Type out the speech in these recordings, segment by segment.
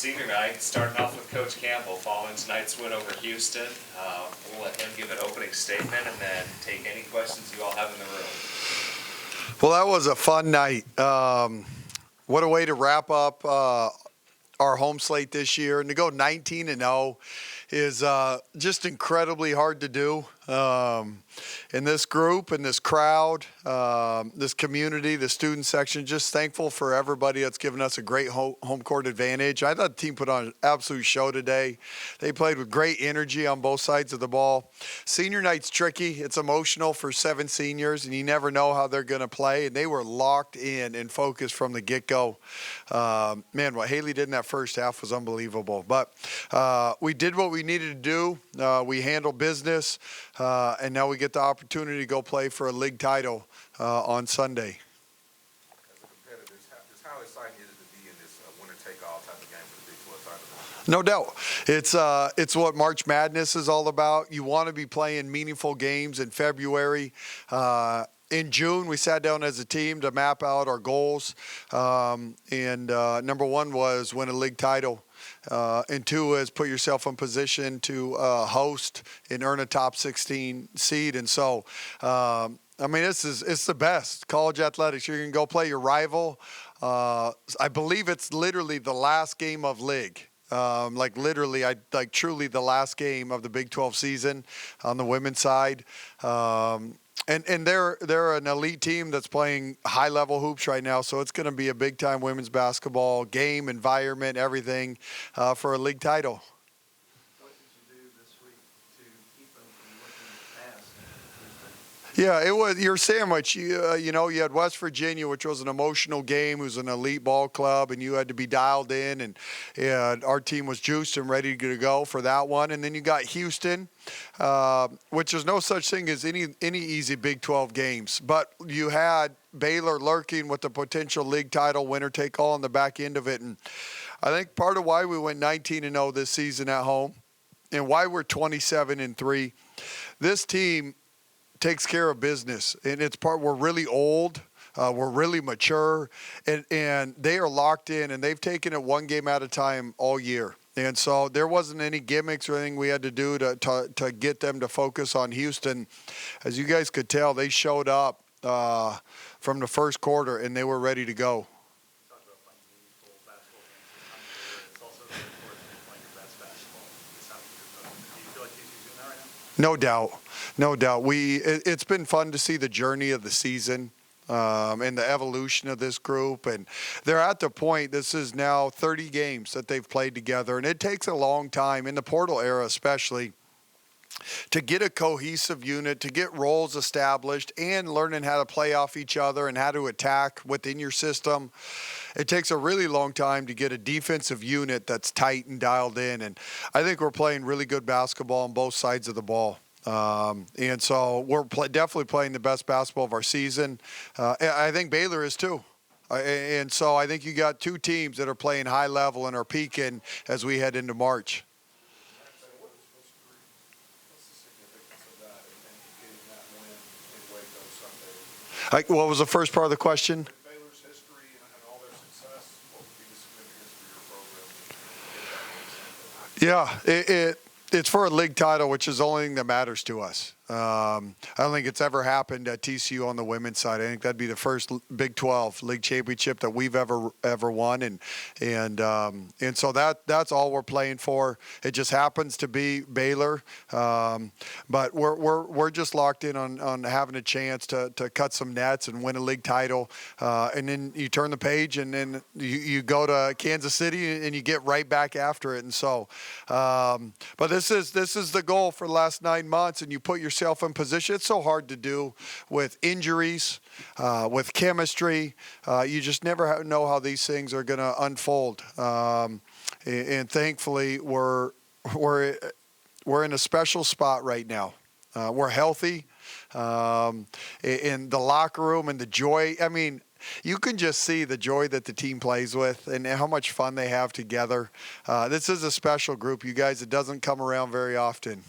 senior night, starting off with Coach Campbell following tonight's win over Houston. We'll let him give an opening statement and then take any questions you all have in the room. Well, that was a fun night. What a way to wrap up our home slate this year. And to go 19-0 is just incredibly hard to do. In this group, in this crowd, this community, the student section, just thankful for everybody that's given us a great home court advantage. I thought the team put on an absolute show today. They played with great energy on both sides of the ball. Senior night's tricky. It's emotional for 7 seniors, and you never know how they're going to play. And they were locked in and focused from the get-go. Man, what Haley did in that first half was unbelievable. But we did what we needed to do. We handled business, and now we get the opportunity to go play for a league title on Sunday. As a competitor, just how exciting is it to be in this winner-take-all type of game for the Big 12 title? No doubt. It's what March Madness is all about. You want to be playing meaningful games in February. In June, we sat down as a team to map out our goals. And number 1 was win a league title. And 2 is put yourself in position to host and earn a top 16 seed. And so, I mean, it's the best. College athletics, you're going to go play your rival. I believe it's literally the last game of league. Truly the last game of the Big 12 season on the women's side. And they're an elite team that's playing high-level hoops right now, so it's going to be a big-time women's basketball game, environment, everything for a league title. What did you do this week to keep them from looking past? Yeah, it was your sandwich. You had West Virginia, which was an emotional game. It was an elite ball club, and you had to be dialed in. And our team was juiced and ready to go for that one. And then you got Houston, which is no such thing as any easy Big 12 games. But you had Baylor lurking with the potential league title, winner take all on the back end of it. And I think part of why we went 19-0 this season at home, and why we're 27-3, this team takes care of business, and we're really old, we're really mature, and they are locked in, and they've taken it one game at a time all year. And so there wasn't any gimmicks or anything we had to do to get them to focus on Houston. As you guys could tell, they showed up from the first quarter, and they were ready to go. No doubt. It's been fun to see the journey of the season and the evolution of this group. And they're at the point, this is now 30 games that they've played together. And it takes a long time, in the portal era especially, to get a cohesive unit, to get roles established, and learning how to play off each other and how to attack within your system. It takes a really long time to get a defensive unit that's tight and dialed in. And I think we're playing really good basketball on both sides of the ball. And so we're definitely playing the best basketball of our season. I think Baylor is too. And so I think you got 2 teams that are playing high level and are peaking as we head into March. What was the first part of the question? Baylor's history and all their success, what would be the significance for your program? Yeah, it's for a league title, which is the only thing that matters to us. I don't think it's ever happened at TCU on the women's side. I think that'd be the first Big 12 league championship that we've ever won, and so that's all we're playing for. It just happens to be Baylor, but we're just locked in on having a chance to cut some nets and win a league title, and then you turn the page and then you go to Kansas City and you get right back after it. And so, but this is the goal for the last 9 months, and you put yourself in position. It's so hard to do with injuries, with chemistry. You just never know how these things are going to unfold. And thankfully, we're in a special spot right now. We're healthy. In the locker room and the joy. I mean, you can just see the joy that the team plays with and how much fun they have together. This is a special group, you guys. It doesn't come around very often.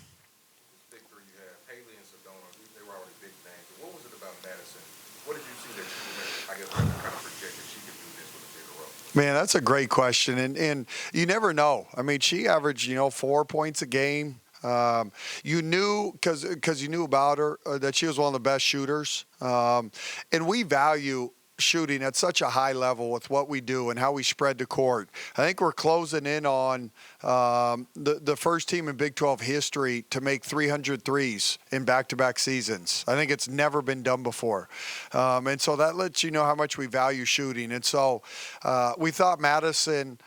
Man, that's a great question, and you never know. I mean, she averaged 4 points a game. You knew because you knew about her that she was one of the best shooters, and we value shooting at such a high level with what we do and how we spread the court. I think we're closing in on the first team in Big 12 history to make 300 threes in back-to-back seasons. I think it's never been done before. And so that lets you know how much we value shooting. And so we thought Madison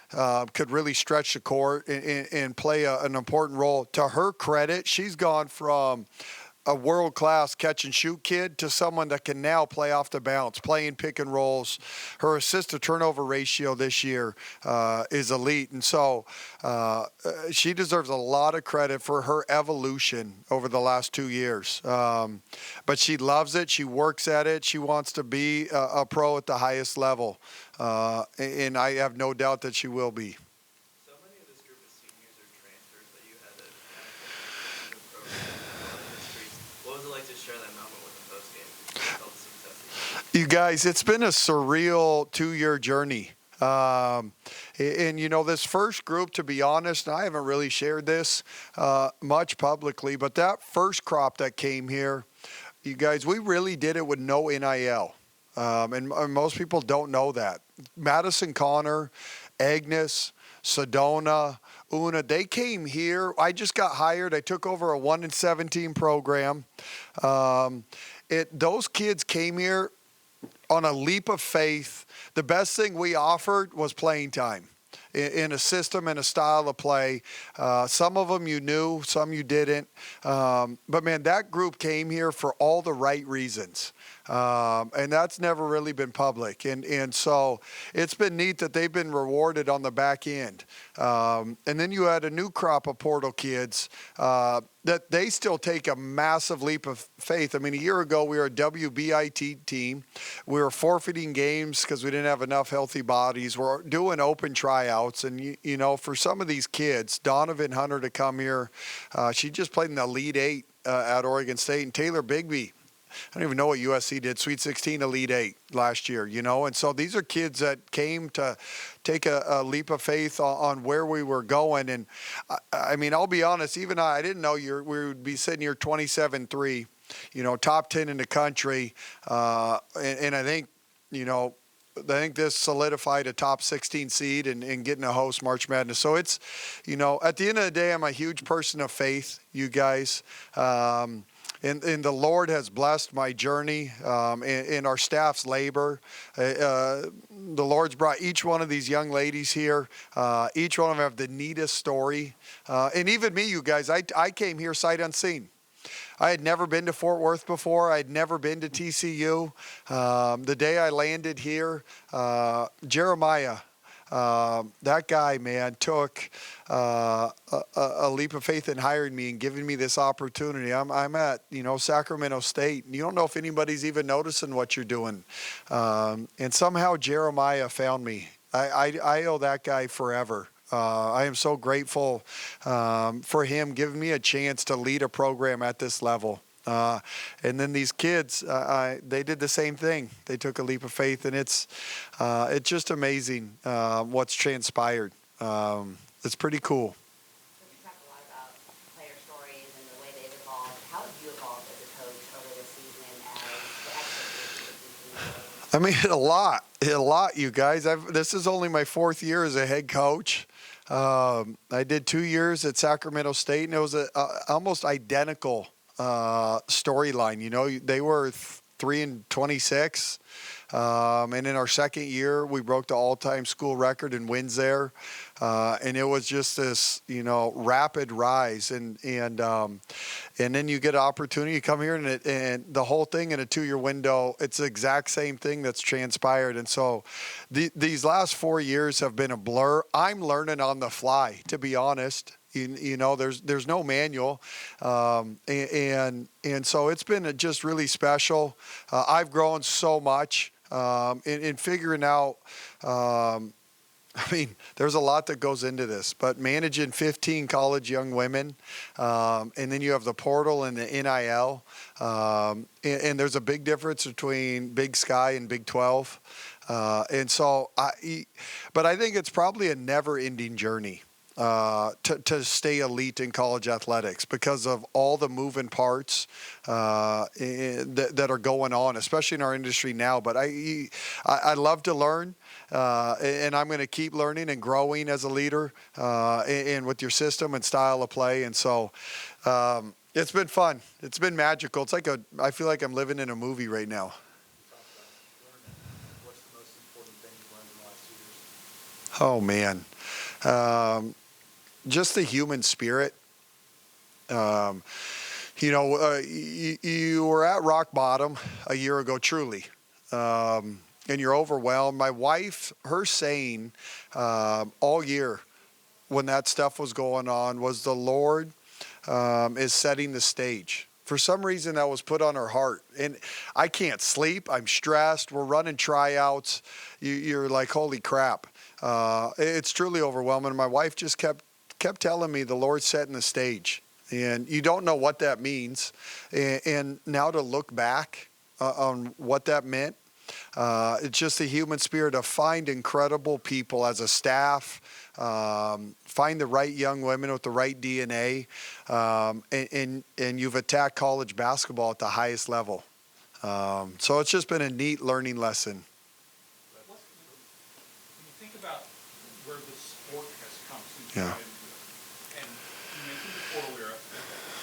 could really stretch the court and play an important role. To her credit, she's gone from a world-class catch-and-shoot kid to someone that can now play off the bounce, playing pick and rolls. Her assist-to-turnover ratio this year is elite. And so she deserves a lot of credit for her evolution over the last 2 years. But she loves it. She works at it. She wants to be a pro at the highest level. And I have no doubt that she will be. So many of this group of seniors are transfers that you had to kind of the program history. What was it like to share that moment with the post game? Felt the success. You guys, it's been a surreal 2-year journey. And this first group, to be honest, and I haven't really shared this much publicly, but that first crop that came here, you guys, we really did it with no NIL. And most people don't know that. Madison Connor, Agnes, Sedona, Una, they came here. I just got hired. I took over a 1-17 program. Those kids came here on a leap of faith. The best thing we offered was playing time in a system and a style of play. Some of them you knew, some you didn't. But, man, that group came here for all the right reasons. And that's never really been public. And so it's been neat that they've been rewarded on the back end. And then you had a new crop of portal kids that they still take a massive leap of faith. I mean, a year ago, we were a WBIT team. We were forfeiting games because we didn't have enough healthy bodies. We're doing open tryouts. And, for some of these kids, Donovan Hunter to come here, she just played in the Elite Eight at Oregon State. And Taylor Bigby, I don't even know what USC did, Sweet 16, Elite Eight last year, And so these are kids that came to take a leap of faith on where we were going. And, I mean, I'll be honest, even I didn't know we would be sitting here 27-3, top 10 in the country. And I think, I think this solidified a top 16 seed and getting to host March Madness. So it's, at the end of the day, I'm a huge person of faith, you guys. And the Lord has blessed my journey and our staff's labor. The Lord's brought each one of these young ladies here. Each one of them have the neatest story. And even me, you guys, I came here sight unseen. I had never been to Fort Worth before. I had never been to TCU. The day I landed here, Jeremiah, that guy, man, took a leap of faith in hiring me and giving me this opportunity. I'm at, Sacramento State. And you don't know if anybody's even noticing what you're doing. And somehow Jeremiah found me. I owe that guy forever. I am so grateful for him giving me a chance to lead a program at this level. And then these kids, they did the same thing. They took a leap of faith, and it's just amazing what's transpired. It's pretty cool. So we talked a lot about player stories and the way they've evolved. How have you evolved as a coach over this season as the expectations of these teams? I mean, a lot, you guys. This is only my 4th year as a head coach. I did 2 years at Sacramento State, and it was a almost identical storyline. They were 3-26. And in our second year, we broke the all-time school record in wins there. And it was just this, rapid rise. And then you get an opportunity to come here and the whole thing in a 2-year window, it's the exact same thing that's transpired. And so these last 4 years have been a blur. I'm learning on the fly, to be honest. There's no manual, and so it's been just really special. I've grown so much in figuring out. I mean, there's a lot that goes into this, but managing 15 college young women, and then you have the portal and the NIL, and there's a big difference between Big Sky and Big 12. And so, but I think it's probably a never-ending journey to stay elite in college athletics because of all the moving parts that are going on, especially in our industry now. But I love to learn, and I'm going to keep learning and growing as a leader and with your system and style of play. And so it's been fun. It's been magical. It's like I feel like I'm living in a movie right now. What's the most important thing you've learned in the last 2 years? Oh, man. Just the human spirit. You were at rock bottom a year ago, truly. And you're overwhelmed. My wife, her saying all year when that stuff was going on was the Lord is setting the stage. For some reason, that was put on her heart. And I can't sleep. I'm stressed. We're running tryouts. You're like, holy crap. It's truly overwhelming. My wife just kept telling me the Lord's setting the stage. And you don't know what that means. And now to look back on what that meant, it's just the human spirit to find incredible people as a staff, find the right young women with the right DNA, and you've attacked college basketball at the highest level. So it's just been a neat learning lesson. When you think about where the sport has come since Yeah. you got into it, and you mentioned the portal era,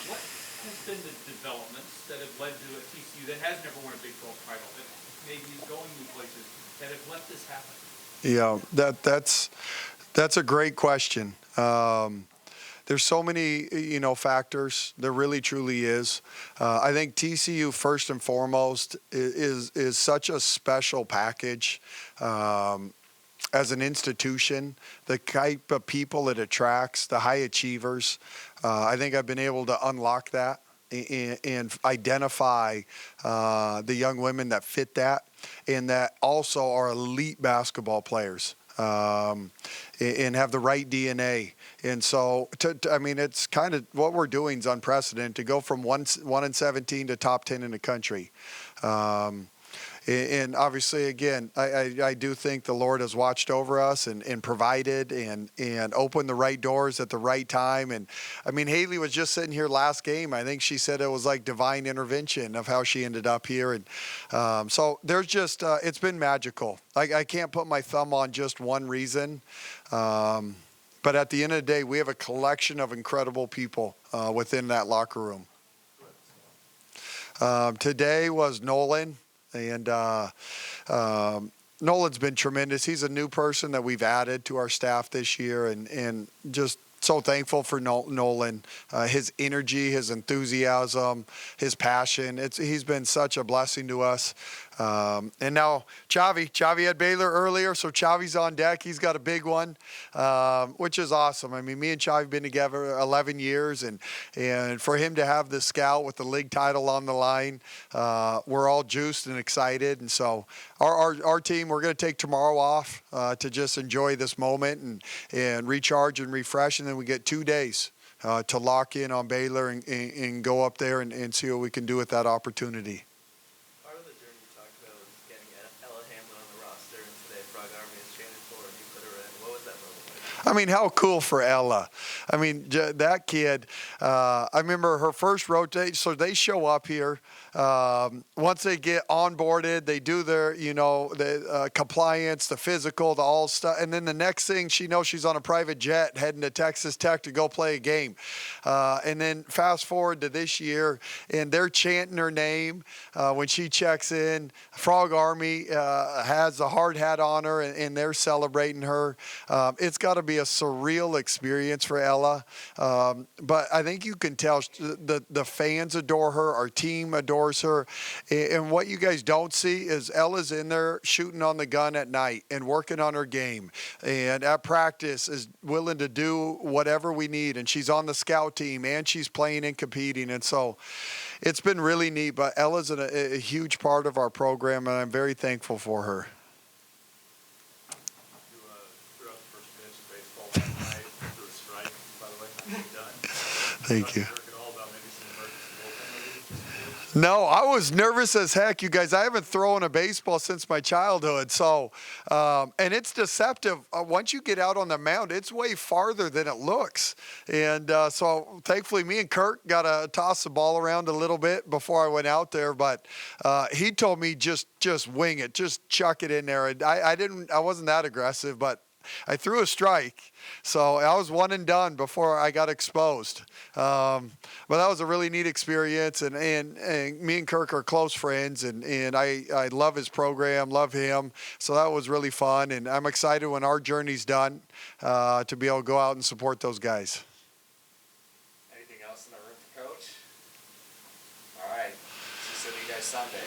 what has been the developments that have led to a TCU that has never won a Big 12 title, that maybe is going new places, that have let this happen? Yeah, that's a great question. There's so many, factors. There really, truly is. I think TCU, first and foremost, is such a special package as an institution. The type of people it attracts, the high achievers. I think I've been able to unlock that and identify the young women that fit that and that also are elite basketball players. And have the right DNA. And so, it's kind of what we're doing is unprecedented to go from 1-17 to top 10 in the country. And obviously, again, I do think the Lord has watched over us and provided and opened the right doors at the right time. And Haley was just sitting here last game. I think she said it was like divine intervention of how she ended up here. And so there's just, it's been magical. I can't put my thumb on just one reason. But at the end of the day, we have a collection of incredible people within that locker room. Today was Nolan. And Nolan's been tremendous. He's a new person that we've added to our staff this year, and just so thankful for Nolan, his energy, his enthusiasm, his passion. He's been such a blessing to us. And now Chavi had Baylor earlier, so Chavi's on deck. He's got a big one, which is awesome. Me and Chavi have been together 11 years, and for him to have the scout with the league title on the line, we're all juiced and excited. And so our team, we're going to take tomorrow off to just enjoy this moment and recharge and refresh, and then we get 2 days to lock in on Baylor and go up there and see what we can do with that opportunity. Part of the journey you talked about was getting Ella Hamlin on the roster, and today Frog Army is chanting for her, and you put her in. What was that moment like? How cool for Ella. That kid, I remember her first rotate, so they show up here. Once they get onboarded, they do their, the compliance, the physical, the all stuff. And then the next thing she knows, she's on a private jet heading to Texas Tech to go play a game. And then fast forward to this year, and they're chanting her name when she checks in. Frog Army has a hard hat on her, and they're celebrating her. It's got to be a surreal experience for Ella. But I think you can tell the fans adore her. Our team adores her. And what you guys don't see is Ella's in there shooting on the gun at night and working on her game. And at practice is willing to do whatever we need. And she's on the scout team and she's playing and competing. And so it's been really neat. But Ella's a huge part of our program, and I'm very thankful for her. Throughout the first minutes of baseball last night, through a strike, by the way, not done. Thank you. Talk at all about maybe some emergency bullpen relief? No, I was nervous as heck, you guys. I haven't thrown a baseball since my childhood. So, and it's deceptive. Once you get out on the mound, it's way farther than it looks. And so thankfully me and Kirk got to toss the ball around a little bit before I went out there. But he told me just wing it, just chuck it in there. And I wasn't that aggressive, but I threw a strike, so I was one and done before I got exposed. But that was a really neat experience, and me and Kirk are close friends, and I love his program, love him. So that was really fun, and I'm excited when our journey's done to be able to go out and support those guys. Anything else in the room for Coach? All right, see you guys Sunday.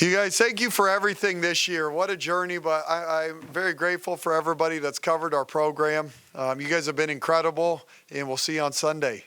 You guys, thank you for everything this year. What a journey, but I'm very grateful for everybody that's covered our program. You guys have been incredible, and we'll see you on Sunday.